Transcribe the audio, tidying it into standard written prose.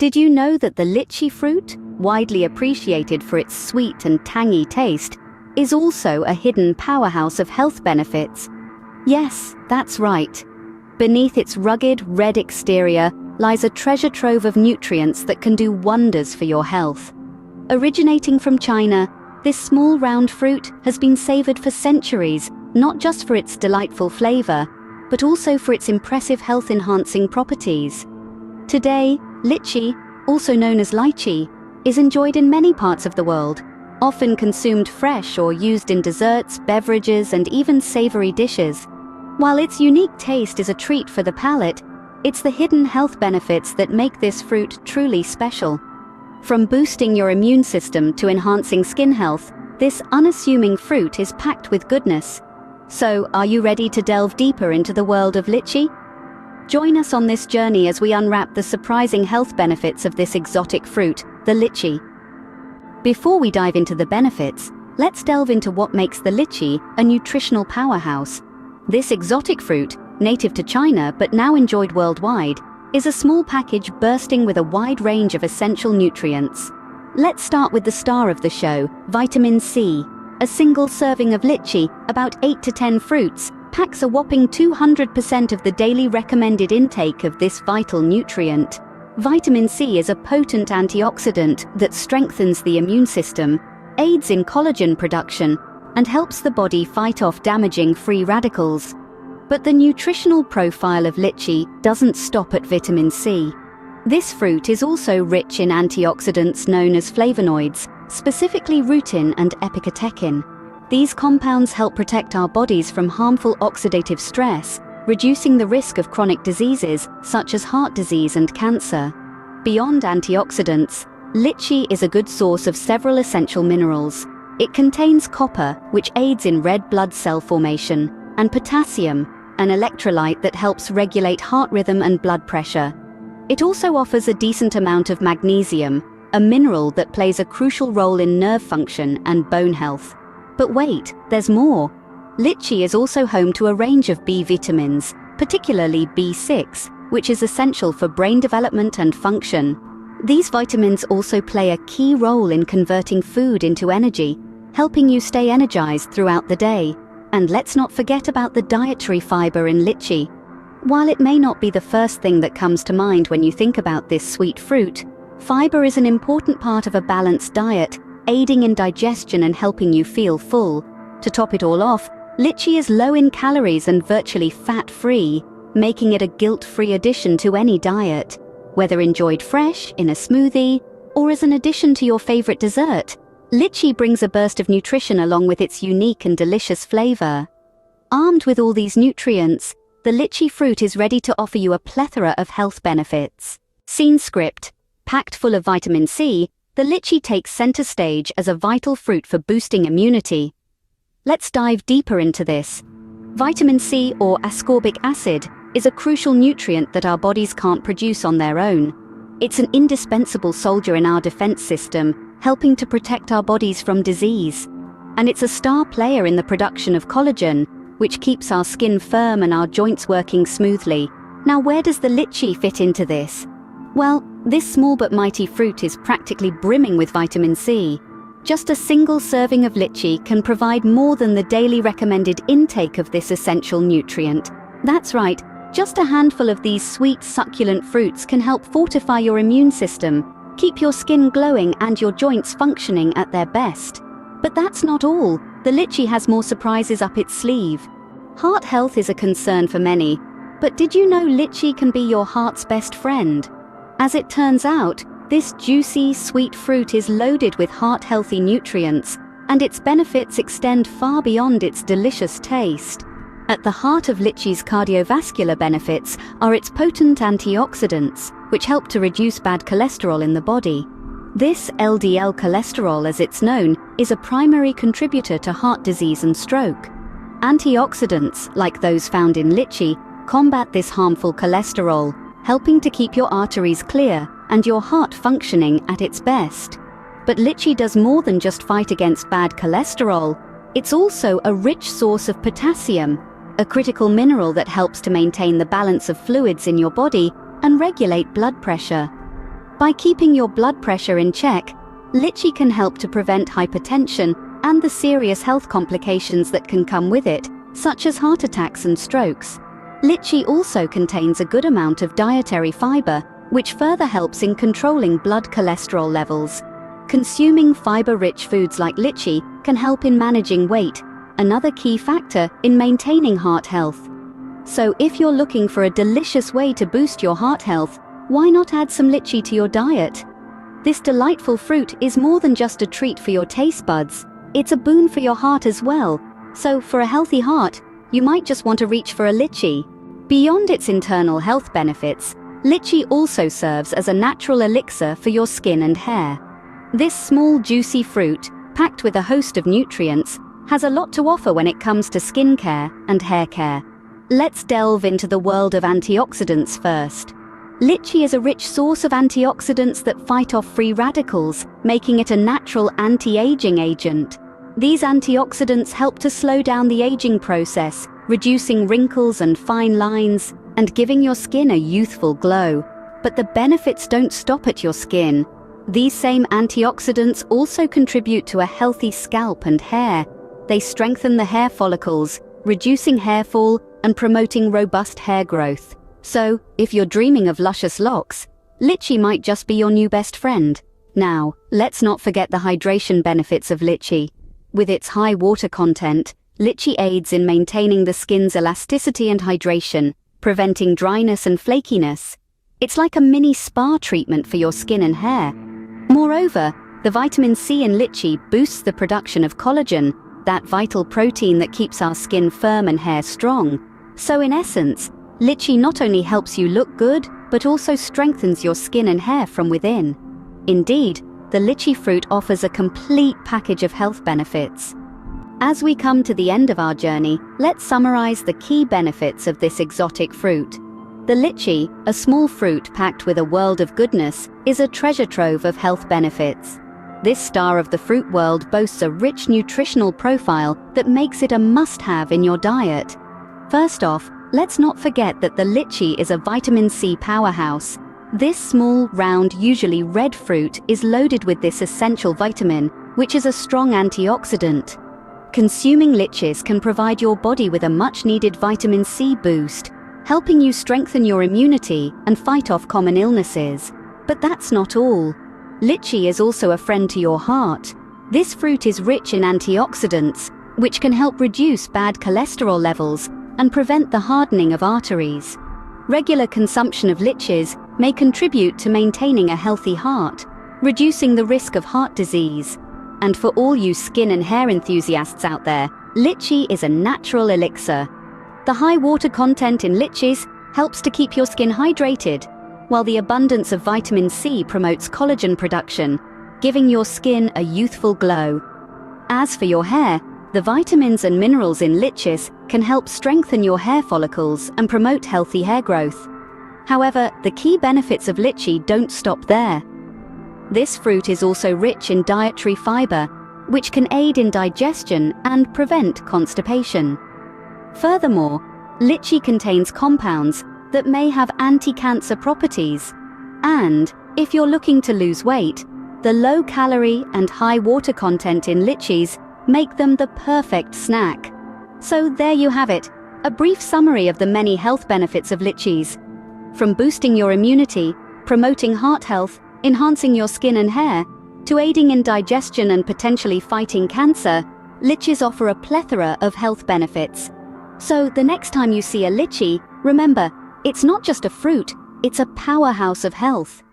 Did you know that the litchi fruit, widely appreciated for its sweet and tangy taste, is also a hidden powerhouse of health benefits? Yes, that's right. Beneath its rugged red exterior lies a treasure trove of nutrients that can do wonders for your health. Originating from China, this small round fruit has been savored for centuries, not just for its delightful flavor, but also for its impressive health-enhancing properties. Today, litchi, also known as lychee, is enjoyed in many parts of the world, often consumed fresh or used in desserts, beverages, and even savory dishes. While its unique taste is a treat for the palate, it's the hidden health benefits that make this fruit truly special. From boosting your immune system to enhancing skin health, this unassuming fruit is packed with goodness. So, are you ready to delve deeper into the world of litchi? Join us on this journey as we unwrap the surprising health benefits of this exotic fruit, the litchi. Before we dive into the benefits, let's delve into what makes the litchi a nutritional powerhouse. This exotic fruit, native to China but now enjoyed worldwide, is a small package bursting with a wide range of essential nutrients. Let's start with the star of the show, vitamin C. A single serving of litchi, about 8 to 10 fruits, packs a whopping 200% of the daily recommended intake of this vital nutrient. Vitamin C is a potent antioxidant that strengthens the immune system, aids in collagen production, and helps the body fight off damaging free radicals. But the nutritional profile of litchi doesn't stop at vitamin C. This fruit is also rich in antioxidants known as flavonoids, specifically rutin and epicatechin. These compounds help protect our bodies from harmful oxidative stress, reducing the risk of chronic diseases such as heart disease and cancer. Beyond antioxidants, litchi is a good source of several essential minerals. It contains copper, which aids in red blood cell formation, and potassium, an electrolyte that helps regulate heart rhythm and blood pressure. It also offers a decent amount of magnesium, a mineral that plays a crucial role in nerve function and bone health. But wait, there's more. Litchi is also home to a range of B vitamins, particularly B6, which is essential for brain development and function. These vitamins also play a key role in converting food into energy, helping you stay energized throughout the day. And let's not forget about the dietary fiber in litchi. While it may not be the first thing that comes to mind when you think about this sweet fruit, fiber is an important part of a balanced diet, aiding in digestion and helping you feel full. To top it all off, litchi is low in calories and virtually fat-free, making it a guilt-free addition to any diet. Whether enjoyed fresh, in a smoothie, or as an addition to your favorite dessert, litchi brings a burst of nutrition along with its unique and delicious flavor. Armed with all these nutrients, the litchi fruit is ready to offer you a plethora of health benefits. Scene script. Packed full of vitamin C, the litchi takes center stage as a vital fruit for boosting immunity. Let's dive deeper into this. Vitamin C, or ascorbic acid, is a crucial nutrient that our bodies can't produce on their own. It's an indispensable soldier in our defense system, helping to protect our bodies from disease. And it's a star player in the production of collagen, which keeps our skin firm and our joints working smoothly. Now, where does the litchi fit into this? Well, this small but mighty fruit is practically brimming with vitamin C. Just a single serving of litchi can provide more than the daily recommended intake of this essential nutrient. That's right, just a handful of these sweet, succulent fruits can help fortify your immune system, keep your skin glowing and your joints functioning at their best. But that's not all. The litchi has more surprises up its sleeve. Heart health is a concern for many, but did you know litchi can be your heart's best friend? As it turns out, this juicy, sweet fruit is loaded with heart-healthy nutrients, and its benefits extend far beyond its delicious taste. At the heart of litchi's cardiovascular benefits are its potent antioxidants, which help to reduce bad cholesterol in the body. This LDL cholesterol, as it's known, is a primary contributor to heart disease and stroke. Antioxidants, like those found in litchi, combat this harmful cholesterol, helping to keep your arteries clear and your heart functioning at its best. But litchi does more than just fight against bad cholesterol. It's also a rich source of potassium, a critical mineral that helps to maintain the balance of fluids in your body and regulate blood pressure. By keeping your blood pressure in check, litchi can help to prevent hypertension and the serious health complications that can come with it, such as heart attacks and strokes. Litchi also contains a good amount of dietary fiber, which further helps in controlling blood cholesterol levels. Consuming fiber-rich foods like litchi can help in managing weight, another key factor in maintaining heart health. So if you're looking for a delicious way to boost your heart health, why not add some litchi to your diet? This delightful fruit is more than just a treat for your taste buds, it's a boon for your heart as well. So for a healthy heart, you might just want to reach for a litchi. Beyond its internal health benefits, litchi also serves as a natural elixir for your skin and hair. This small juicy fruit, packed with a host of nutrients, has a lot to offer when it comes to skin care and hair care. Let's delve into the world of antioxidants first. Litchi is a rich source of antioxidants that fight off free radicals, making it a natural anti-aging agent. These antioxidants help to slow down the aging process, reducing wrinkles and fine lines, and giving your skin a youthful glow. But the benefits don't stop at your skin. These same antioxidants also contribute to a healthy scalp and hair. They strengthen the hair follicles, reducing hair fall and promoting robust hair growth. So, if you're dreaming of luscious locks, litchi might just be your new best friend. Now, let's not forget the hydration benefits of litchi. With its high water content, litchi aids in maintaining the skin's elasticity and hydration, preventing dryness and flakiness. It's like a mini spa treatment for your skin and hair. Moreover, the vitamin C in litchi boosts the production of collagen, that vital protein that keeps our skin firm and hair strong. So in essence, litchi not only helps you look good, but also strengthens your skin and hair from within. Indeed, the litchi fruit offers a complete package of health benefits. As we come to the end of our journey, let's summarize the key benefits of this exotic fruit. The litchi, a small fruit packed with a world of goodness, is a treasure trove of health benefits. This star of the fruit world boasts a rich nutritional profile that makes it a must-have in your diet. First off, let's not forget that the litchi is a vitamin C powerhouse. This small, round, usually red fruit is loaded with this essential vitamin, which is a strong antioxidant. Consuming litchis can provide your body with a much-needed vitamin C boost, helping you strengthen your immunity and fight off common illnesses. But that's not all. Litchi is also a friend to your heart. This fruit is rich in antioxidants, which can help reduce bad cholesterol levels and prevent the hardening of arteries. Regular consumption of litchis may contribute to maintaining a healthy heart, reducing the risk of heart disease. And for all you skin and hair enthusiasts out there, litchi is a natural elixir. The high water content in litchis helps to keep your skin hydrated, while the abundance of vitamin C promotes collagen production, giving your skin a youthful glow. As for your hair, the vitamins and minerals in litchis can help strengthen your hair follicles and promote healthy hair growth. However, the key benefits of litchi don't stop there. This fruit is also rich in dietary fiber, which can aid in digestion and prevent constipation. Furthermore, litchi contains compounds that may have anti-cancer properties. And, if you're looking to lose weight, the low-calorie and high water content in litchis make them the perfect snack. So there you have it, a brief summary of the many health benefits of litchis. From boosting your immunity, promoting heart health, enhancing your skin and hair, to aiding in digestion and potentially fighting cancer, litchis offer a plethora of health benefits. So the next time you see a litchi, remember, it's not just a fruit, it's a powerhouse of health.